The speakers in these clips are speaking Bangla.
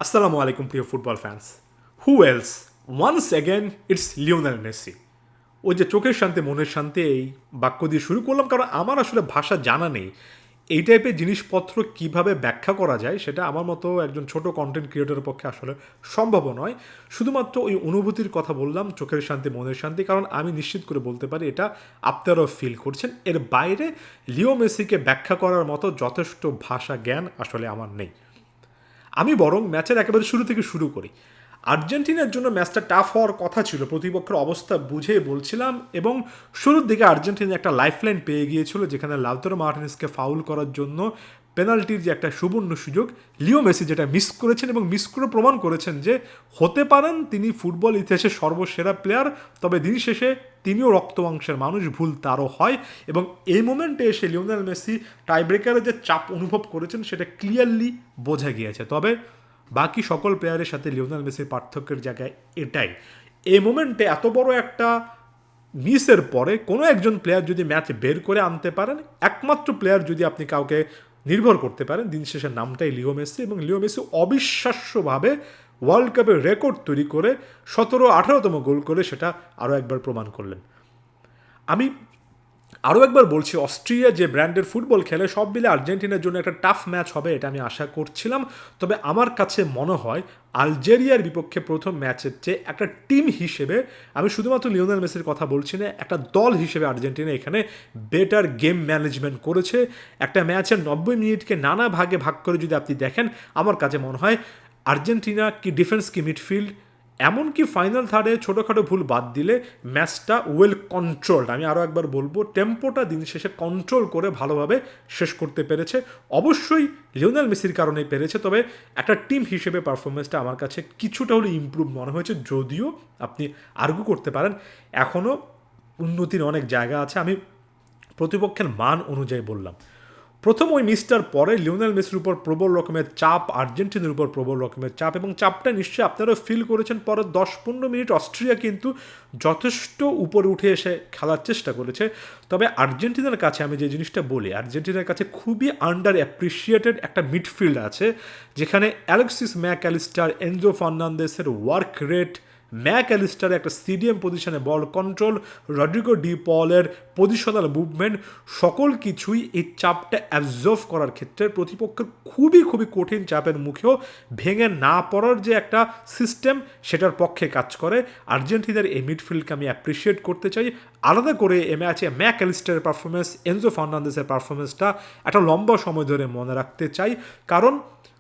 আসসালামু আলাইকুম প্রিয় football fans. Who else? Once again it's Lionel Messi. ওই যে চোখের শান্তি মনের শান্তি এই বাক্য দিয়ে শুরু করলাম, কারণ আমার আসলে ভাষা জানা নেই এই টাইপের জিনিসপত্র কিভাবে ব্যাখ্যা করা যায়, সেটা আমার মতো একজন ছোট কন্টেন্ট ক্রিয়েটরের পক্ষে আসলে সম্ভব নয়। শুধুমাত্র ওই অনুভূতির কথা বললাম, চোখের শান্তি মনের শান্তি, কারণ আমি নিশ্চিত করে বলতে পারি এটা আপনারাও ফিল করছেন। এর বাইরে লিও মেসিকে ব্যাখ্যা করার মতো যথেষ্ট ভাষা জ্ঞান আসলে আমার নেই। আমি বরং ম্যাচের একেবারে শুরু থেকে শুরু করি। আর্জেন্টিনার জন্য ম্যাচটা টাফ হওয়ার কথা ছিল, প্রতিপক্ষের অবস্থা বুঝে বলছিলাম, এবং শুরুর দিকে আর্জেন্টিনা একটা লাইফলাইন পেয়ে গিয়েছিল, যেখানে লাউতারো মার্টিনেজকে ফাউল করার জন্য পেনাল্টির যে একটা সুবর্ণ সুযোগ লিও মেসি যেটা মিস করেছেন, এবং মিস করে প্রমাণ করেছেন যে হতে পারেন তিনি ফুটবল ইতিহাসের সর্বসেরা প্লেয়ার, তবে দিন শেষে তিনিও রক্ত মাংসের মানুষ, ভুল তারও হয়। এবং এই মোমেন্টে এসে লিওনেল মেসি টাইব্রেকারের যে চাপ অনুভব করেছেন সেটা ক্লিয়ারলি বোঝা গিয়েছে। তবে বাকি সকল প্লেয়ারের সাথে লিওনেল মেসির পার্থক্যের জায়গায় এটাই, এই মোমেন্টে এত বড় একটা মিসের পরে কোনো একজন প্লেয়ার যদি ম্যাচ বের করে আনতে পারেন, একমাত্র প্লেয়ার যদি আপনি কাউকে নির্ভর করতে পারেন, দিন শেষের নামটাই লিও মেসি। এবং লিও মেসি অবিশ্বাস্যভাবে ওয়ার্ল্ড কাপের রেকর্ড তৈরি করে 17-18তম গোল করে সেটা আরও একবার প্রমাণ করলেন। আমি আরও একবার বলছি, অস্ট্রিয়া যে ব্র্যান্ডের ফুটবল খেলে, সব মিলে আর্জেন্টিনার জন্য একটা টাফ ম্যাচ হবে এটা আমি আশা করছিলাম। তবে আমার কাছে মনে হয় আলজেরিয়ার বিপক্ষে প্রথম ম্যাচের চেয়ে একটা টিম হিসেবে, আমি শুধুমাত্র লিওনেল মেসির কথা বলছি না, একটা দল হিসেবে আর্জেন্টিনা এখানে বেটার গেম ম্যানেজমেন্ট করেছে। একটা ম্যাচের 90 মিনিটকে নানা ভাগে ভাগ করে যদি আপনি দেখেন, আমার কাছে মনে হয় আর্জেন্টিনা কি ডিফেন্স কি মিডফিল্ড, এমনকি ফাইনাল থার্ডে ছোটোখাটো ভুল বাদ দিলে ম্যাচটা ওয়েল কন্ট্রোলড, আমি আরও একবার বলবো টেম্পোটা দিন শেষে কন্ট্রোল করে ভালোভাবে শেষ করতে পেরেছে। অবশ্যই লিওনেল মেসির কারণেই পেরেছে, তবে একটা টিম হিসেবে পারফরমেন্সটা আমার কাছে কিছুটা হলে ইমপ্রুভ মনে হয়েছে, যদিও আপনি আর্গু করতে পারেন এখনও উন্নতির অনেক জায়গা আছে। আমি প্রতিপক্ষের মান অনুযায়ী বললাম। প্রথম ওই মিসটার পরে লিওনেল মেসির উপর প্রবল রকমের চাপ, আর্জেন্টিনার উপর প্রবল রকমের চাপ, এবং চাপটা নিশ্চয়ই আপনারা ফিল করেছেন। পরে 10-15 মিনিট অস্ট্রিয়া কিন্তু যথেষ্ট উপরে উঠে এসে খেলার চেষ্টা করেছে। তবে আর্জেন্টিনার কাছে আমি যে জিনিসটা বলি, আর্জেন্টিনার কাছে খুবই আন্ডার অ্যাপ্রিসিয়েটেড একটা মিডফিল্ড আছে, যেখানে অ্যালেক্সিস ম্যাকঅ্যালিস্টার, এনজো ফার্নান্দেসের ওয়ার্ক রেট, ম্যাকঅ্যালিস্টারের একটা সিডিএম পজিশনে বল কন্ট্রোল, রড্রিগো ডি পলের পজিশনাল মুভমেন্ট, সকল কিছুই এই চাপটা অ্যাবজর্ভ করার ক্ষেত্রে প্রতিপক্ষের খুবই খুবই কঠিন চাপের মুখেও ভেঙে না পড়ার যে একটা সিস্টেম, সেটার পক্ষে কাজ করে। আর্জেন্টিনার এই মিডফিল্ডকে আমি অ্যাপ্রিসিয়েট করতে চাই। আলাদা করে এ ম্যাচে ম্যাকঅ্যালিস্টারের পারফরমেন্স, এনজো ফার্নান্দেসের পারফরমেন্সটা একটা লম্বা সময় ধরে মনে রাখতে চাই, কারণ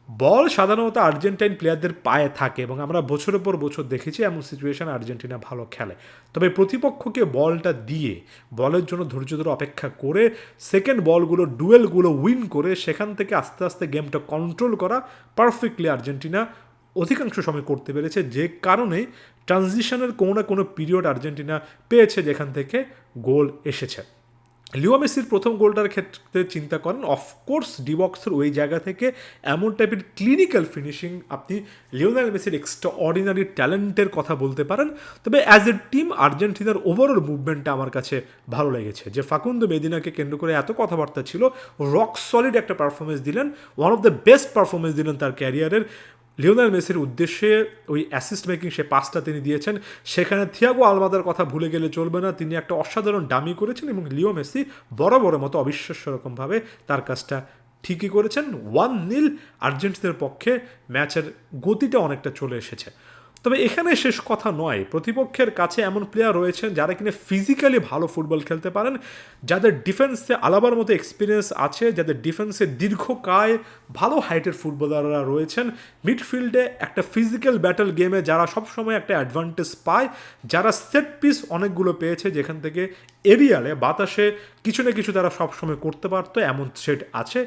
বল সাধারণত আর্জেন্টাইন প্লেয়ারদের পায়ে থাকে, এবং আমরা বছরের পর বছর দেখেছি এমন সিচুয়েশন আর্জেন্টিনা ভালো খেলে। তবে প্রতিপক্ষকে বলটা দিয়ে, বলের জন্য ধৈর্য ধরে অপেক্ষা করে, সেকেন্ড বলগুলো ডুয়েলগুলো উইন করে, সেখান থেকে আস্তে আস্তে গেমটা কন্ট্রোল করা পারফেক্টলি আর্জেন্টিনা অধিকাংশ সময় করতে পেরেছে, যে কারণে ট্রানজিশনের কোনো না কোনো পিরিয়ড আর্জেন্টিনা পেয়েছে যেখান থেকে গোল এসেছে। লিও মেসির প্রথম গোলটার ক্ষেত্রে চিন্তা করেন, অফকোর্স ডিবক্সের ওই জায়গা থেকে এমন টাইপের ক্লিনিক্যাল ফিনিশিং আপনি লিওনেল মেসির এক্সট্রা অর্ডিনারি ট্যালেন্টের কথা বলতে পারেন। তবে অ্যাজ এ টিম আর্জেন্টিনার ওভারঅল মুভমেন্টটা আমার কাছে ভালো লেগেছে। যে ফাকুন্দো মেদিনাকে কেন্দ্র করে এত কথাবার্তা ছিল, রক সলিড একটা পারফরমেন্স দিলেন, one of the best performance দিলেন তার ক্যারিয়ারের। লিওনেল মেসির উদ্দেশ্যে ওই অ্যাসিস্ট মেকিং সে পাসটা তিনি দিয়েছেন, সেখানে থিয়াগো আলমাদার কথা ভুলে গেলে চলবে না, তিনি একটা অসাধারণ ডামি করেছেন, এবং লিও মেসি বরাবরের মতো অবিশ্বাস্য রকমভাবে তার কাজটা ঠিকই করেছেন। 1-0 আর্জেন্টিনার পক্ষে ম্যাচের গতিটা অনেকটা চলে এসেছে। তবে এখানে শেষ কথা নয়, প্রতিপক্ষের কাছে এমন প্লেয়ার রয়েছেন যারা কিনা ফিজিক্যালি ভালো ফুটবল খেলতে পারেন, যাদের ডিফেন্সে আলাবার মতো এক্সপিরিয়েন্স আছে, যাদের ডিফেন্সে দীর্ঘকায় ভালো হাইটের ফুটবলাররা রয়েছেন, মিডফিল্ডে একটা ফিজিক্যাল ব্যাটল গেমে যারা সবসময় একটা অ্যাডভান্টেজ পায়, যারা সেট পিস অনেকগুলো পেয়েছে যেখান থেকে এরিয়ালে বাতাসে কিছু না কিছু তারা সবসময় করতে পারতো, এমন সেট আছে।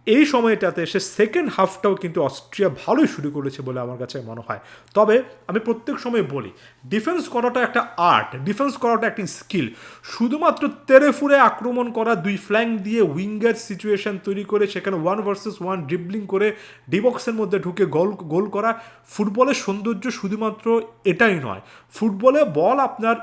এই সময়টাতে এসে সেকেন্ড হাফটাও কিন্তু অস্ট্রিয়া ভালোই শুরু করেছে বলে আমার কাছে মনে হয়। তবে আমি প্রত্যেক সময় বলি, ডিফেন্স করাটা একটা আর্ট, ডিফেন্স করাটা একটা স্কিল। শুধুমাত্র তেরে ফুরে আক্রমণ করা, দুই ফ্ল্যাঙ্ক দিয়ে উইঙ্গার সিচুয়েশন তৈরি করে সেখানে 1 vs 1 ড্রিবলিং করে ডিবক্সের মধ্যে ঢুকে গোল করা, ফুটবলের সৌন্দর্য শুধুমাত্র এটাই নয়। ফুটবলে বল আপনার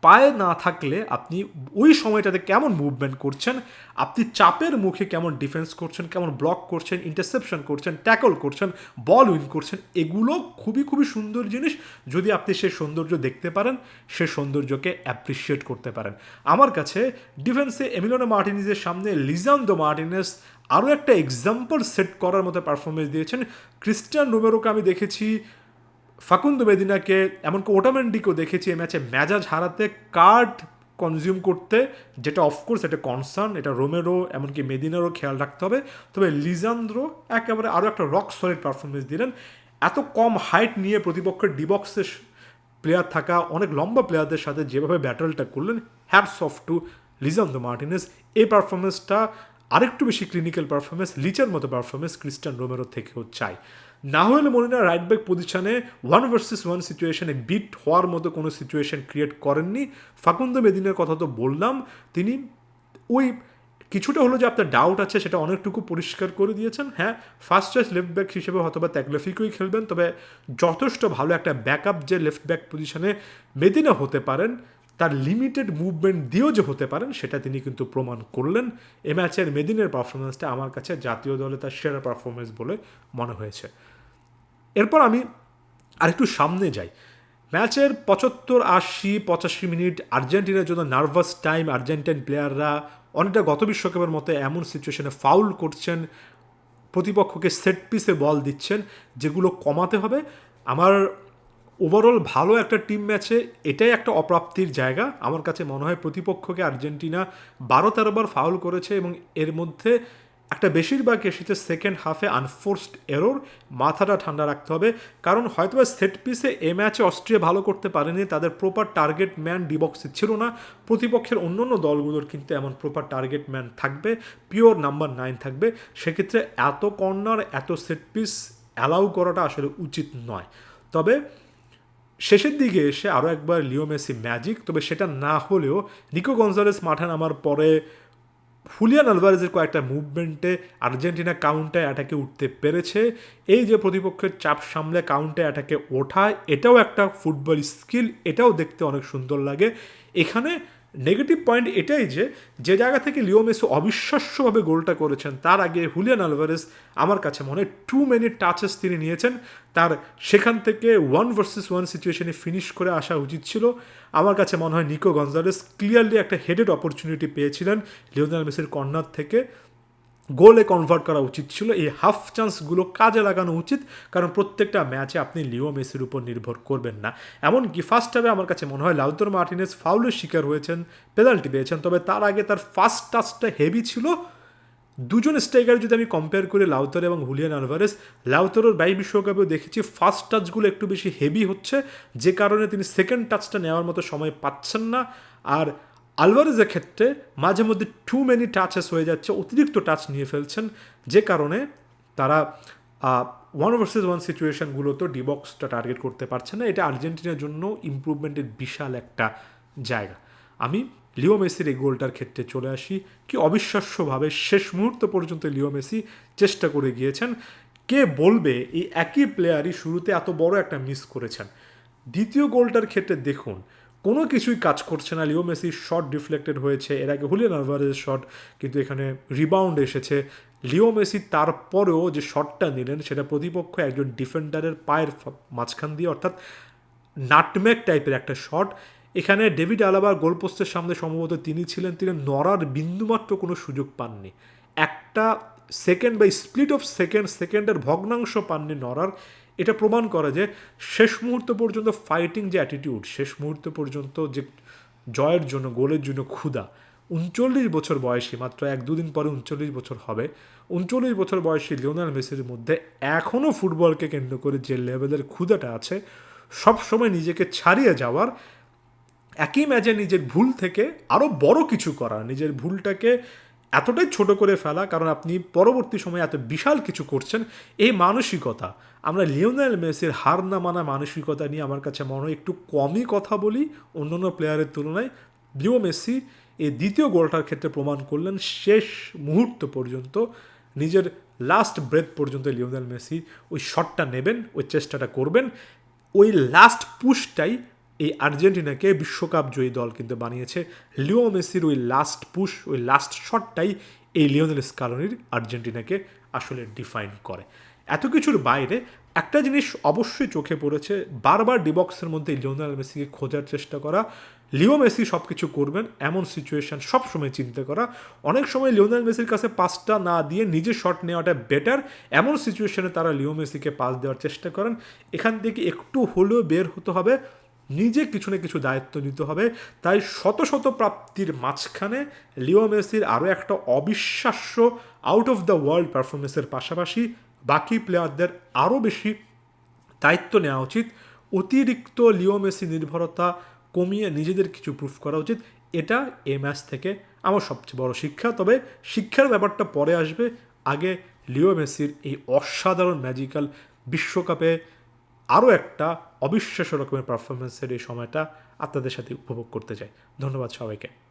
পায়ে না থাকলে আপনি ওই সময়টাতে কেমন মুভমেন্ট করছেন, আপনি চাপের মুখে কেমন ডিফেন্স করছেন, কেমন ব্লক করছেন, ইন্টারসেপশন করছেন, ট্যাকল করছেন, বল উইন করছেন, এগুলো খুবই খুবই সুন্দর জিনিস। যদি আপনি সেই সৌন্দর্য দেখতে পারেন, সে সৌন্দর্যকে অ্যাপ্রিসিয়েট করতে পারেন। আমার কাছে ডিফেন্সে এমিলিয়ানো মার্টিনেজের সামনে লিসান্দ্রো মার্টিনেজ আরও একটা এক্সাম্পল সেট করার মতো পারফরমেন্স দিয়েছেন। ক্রিস্টিয়ান রোমেরোকে আমি দেখেছি, ফাকুন্দো মেদিনাকে, এমনকি ওটামেন্ডিকেও দেখেছি এই ম্যাচে মেজাজ হারাতে, কার্ড কনজিউম করতে, যেটা অফকোর্স এটা কনসার্ন, এটা রোমেরো এমনকি মেদিনারও খেয়াল রাখতে হবে। তবে লিজান্দ্রো একেবারে আরও একটা রক সলিড পারফরমেন্স দিলেন। এত কম হাইট নিয়ে প্রতিপক্ষের ডিবক্সের প্লেয়ার থাকা অনেক লম্বা প্লেয়ারদের সাথে যেভাবে ব্যাটলটা করলেন, hats off to Lisandro Martinez. এই পারফরমেন্সটা আরেকটু বেশি ক্লিনিক্যাল পারফরমেন্স, লিচের মতো পারফরমেন্স ক্রিস্টিয়ান রোমেরো থেকেও চাই। নাহুয়েল মোলিনা রাইট ব্যাক পজিশনে 1 vs 1 সিচুয়েশনে বিট হওয়ার মতো কোনো সিচুয়েশন ক্রিয়েট করেননি। ফাকুন্দো মেদিনের কথা তো বললাম, তিনি ওই কিছুটা হলো যে আপনার ডাউট আছে সেটা অনেকটুকু পরিষ্কার করে দিয়েছেন। হ্যাঁ, ফার্স্ট চয়েস লেফট ব্যাক হিসেবে হয়তো বা ত্যাগলেফিকেই খেলবেন, তবে যথেষ্ট ভালো একটা ব্যাকআপ যে লেফট ব্যাক পজিশনে মেদিনা হতে পারেন, তার লিমিটেড মুভমেন্ট দিয়েও যে হতে পারেন সেটা তিনি কিন্তু প্রমাণ করলেন। এ ম্যাচের মেদিনের পারফরমেন্সটা আমার কাছে জাতীয় দলে তার সেরা পারফরমেন্স বলে মনে হয়েছে। এরপর আমি আরেকটু সামনে যাই। ম্যাচের 75-80-85 মিনিট আর্জেন্টিনার জন্য নার্ভাস টাইম। আর্জেন্টাইন প্লেয়াররা অনেকটা গত বিশ্বকাপের মতো এমন সিচুয়েশনে ফাউল করছেন, প্রতিপক্ষকে সেট পিসে বল দিচ্ছেন, যেগুলো কমাতে হবে। আমার ওভারঅল ভালো একটা টিম ম্যাচে এটাই একটা অপ্রাপ্তির জায়গা। আমার কাছে মনে হয় প্রতিপক্ষকে আর্জেন্টিনা 12-13 বার ফাউল করেছে এবং এর মধ্যে একটা বেশিরভাগ এসেছে সেকেন্ড হাফে আনফোর্সড এরর। মাথাটা ঠান্ডা রাখতে হবে, কারণ হয়তো সেট পিসে এ ম্যাচে অস্ট্রিয়া ভালো করতে পারেনি, তাদের প্রপার টার্গেট ম্যান ডিবক্সে ছিল না। প্রতিপক্ষের অন্যান্য দলগুলোর কিন্তু এমন প্রপার টার্গেট ম্যান থাকবে, পিওর নাম্বার 9 থাকবে। সেক্ষেত্রে এত কর্নার, এত সেট পিস অ্যালাউ করাটা আসলে উচিত নয়। তবে শেষের দিকে এসে আরও একবার লিও মেসি ম্যাজিক, তবে সেটা না হলেও নিকো গঞ্জালেস মাঠে নামার পরে হুলিয়ান আলভারেজের কয়েকটা মুভমেন্টে আর্জেন্টিনা কাউন্টার অ্যাটাকে উঠতে পেরেছে। এই যে প্রতিপক্ষের চাপ সামলে কাউন্টার অ্যাটাকে ওঠা, এটাও একটা ফুটবল স্কিল, এটাও দেখতে অনেক সুন্দর লাগে। এখানে নেগেটিভ পয়েন্ট এটাই যে জায়গা থেকে লিও মেসি অবিশ্বাস্যভাবে গোলটা করেছেন, তার আগে হুলিয়ান আলভারেজ আমার কাছে মনে হয় টু মেনি টাচেস তিনি নিয়েছেন। তার সেখান থেকে 1 vs 1 সিচুয়েশনে ফিনিশ করে আসা উচিত ছিল। আমার কাছে মনে হয় নিকো গঞ্জালেস ক্লিয়ারলি একটা হেডেড অপরচুনিটি পেয়েছিলেন লিওনেল মেসির কর্নার থেকে, গোলে কনভার্ট করা উচিত ছিল। এই হাফ চান্সগুলো কাজে লাগানো উচিত, কারণ প্রত্যেকটা ম্যাচে আপনি লিও মেসির উপর নির্ভর করবেন না। এমনকি ফার্স্ট হাফে আমার কাছে মনে হয় লাউতারো মার্টিনেজ ফাউলের শিকার হয়েছেন, পেনাল্টি পেয়েছেন, তবে তার আগে তার ফার্স্ট টাচটা হেভি ছিল। দুজন স্ট্রাইকার যদি আমি কম্পেয়ার করি লাউতারো এবং হুলিয়ান আলভারেজ, লাউতারোর বিশ্বকাপেও দেখেছি ফার্স্ট টাচগুলো একটু বেশি হেভি হচ্ছে, যে কারণে তিনি সেকেন্ড টাচটা নেওয়ার মতো সময় পাচ্ছেন না। আর আলভারেজের ক্ষেত্রে মাঝে মধ্যে টু মেনি টাচেস হয়ে যাচ্ছে, অতিরিক্ত টাচ নিয়ে ফেলছেন, যে কারণে তারা 1 vs 1 সিচুয়েশনগুলোতে ডিবক্সটা টার্গেট করতে পারছে না। এটা আর্জেন্টিনার জন্য ইমপ্রুভমেন্টের বিশাল একটা জায়গা। আমি লিও মেসির এই গোলটার ক্ষেত্রে চলে আসি। কি অবিশ্বাস্যভাবে শেষ মুহূর্ত পর্যন্ত লিও মেসি চেষ্টা করে গিয়েছেন। কে বলবে এই একই প্লেয়ারই শুরুতে এত বড় একটা মিস করেছেন। দ্বিতীয় গোলটার ক্ষেত্রে দেখুন, কোনো কিছুই কাজ করছে না, লিও মেসির শট ডিফ্লেক্টেড হয়েছে, এর আগে হুলিয়ান আলভারেজের শট কিন্তু এখানে রিবাউন্ড এসেছে। লিও মেসি তারপরেও যে শটটা নিলেন সেটা প্রতিপক্ষ একজন ডিফেন্ডারের পায়ের মাঝখান দিয়ে, অর্থাৎ নাটমেক টাইপের একটা শট। এখানে ডেভিড আলাবার গোলপোস্টের সামনে সম্ভবত তিনি ছিলেন, তিনি নড়ার বিন্দুমাত্র কোনো সুযোগ পাননি। একটা সেকেন্ড বা স্প্লিট অফ সেকেন্ডের ভগ্নাংশ পাননি নড়ার। এটা প্রমাণ করে যে শেষ মুহূর্ত পর্যন্ত ফাইটিং যে অ্যাটিটিউড, শেষ মুহূর্ত পর্যন্ত যে জয়ের জন্য, গোলের জন্য ক্ষুধা। 39 বছর বয়সী, মাত্র 1-2 দিন পরে 39 বছর হবে। 39 বছর বয়সী লিওনেল মেসির মধ্যে এখনও ফুটবলকে কেন্দ্র করে যে লেভেলের ক্ষুধাটা আছে, সবসময় নিজেকে ছাড়িয়ে যাওয়ার, একই ম্যাচে নিজের ভুল থেকে আরও বড় কিছু করা, নিজের ভুলটাকে এতটাই ছোট করে ফেলা, কারণ আপনি পরবর্তী সময়ে এত বিশাল কিছু করছেন, এই মানসিকতা। আমরা লিওনেল মেসির হার না মানা মানসিকতা নিয়ে আমার কাছে মনে হয় একটু কমই কথা বলি অন্যান্য প্লেয়ারের তুলনায়। লিও মেসি এই দ্বিতীয় গোলটার ক্ষেত্রে প্রমাণ করলেন শেষ মুহূর্ত পর্যন্ত, নিজের লাস্ট ব্রেথ পর্যন্ত লিওনেল মেসি ওই শটটা নেবেন, ওই চেষ্টাটা করবেন। ওই লাস্ট পুশটাই এই আর্জেন্টিনাকে বিশ্বকাপ জয়ী দল কিন্তু বানিয়েছে লিও মেসির ওই লাস্ট পুশ, ওই লাস্ট শটটাই এই লিওনেল স্কালোনির আর্জেন্টিনাকে আসলে ডিফাইন করে। এত কিছুর বাইরে একটা জিনিস অবশ্যই চোখে পড়েছে, বারবার ডিবক্সের মধ্যে লিওনেল মেসিকে খোঁজার চেষ্টা করা, লিও মেসি সব কিছু করবেন এমন সিচুয়েশান সবসময় চিন্তা করা, অনেক সময় লিওনেল মেসির কাছে পাসটা না দিয়ে নিজে শট নেওয়াটা বেটার, এমন সিচুয়েশানে তারা লিও মেসিকে পাস দেওয়ার চেষ্টা করেন। এখান থেকে একটু হলেও বের হতে হবে, নিজে কিছু না কিছু দায়িত্ব নিতে হবে। তাই শত শত প্রাপ্তির মাঝখানে লিও মেসির আরও একটা অবিশ্বাস্য আউট অফ দ্য ওয়ার্ল্ড পারফরমেন্সের পাশাপাশি বাকি প্লেয়ারদের আরও বেশি দায়িত্ব নেওয়া উচিত, অতিরিক্ত লিও মেসি নির্ভরতা কমিয়ে নিজেদের কিছু প্রুফ করা উচিত। এটা এই ম্যাচ থেকে আমার সবচেয়ে বড় শিক্ষা। তবে শিক্ষার ব্যাপারটা পরে আসবে, আগে লিও মেসির এই অসাধারণ ম্যাজিক্যাল বিশ্বকাপে আরও একটা অবিশ্বাস্য রকমের পারফরমেন্সের এই সময়টা আপনাদের সাথে উপভোগ করতে চাই। ধন্যবাদ সবাইকে।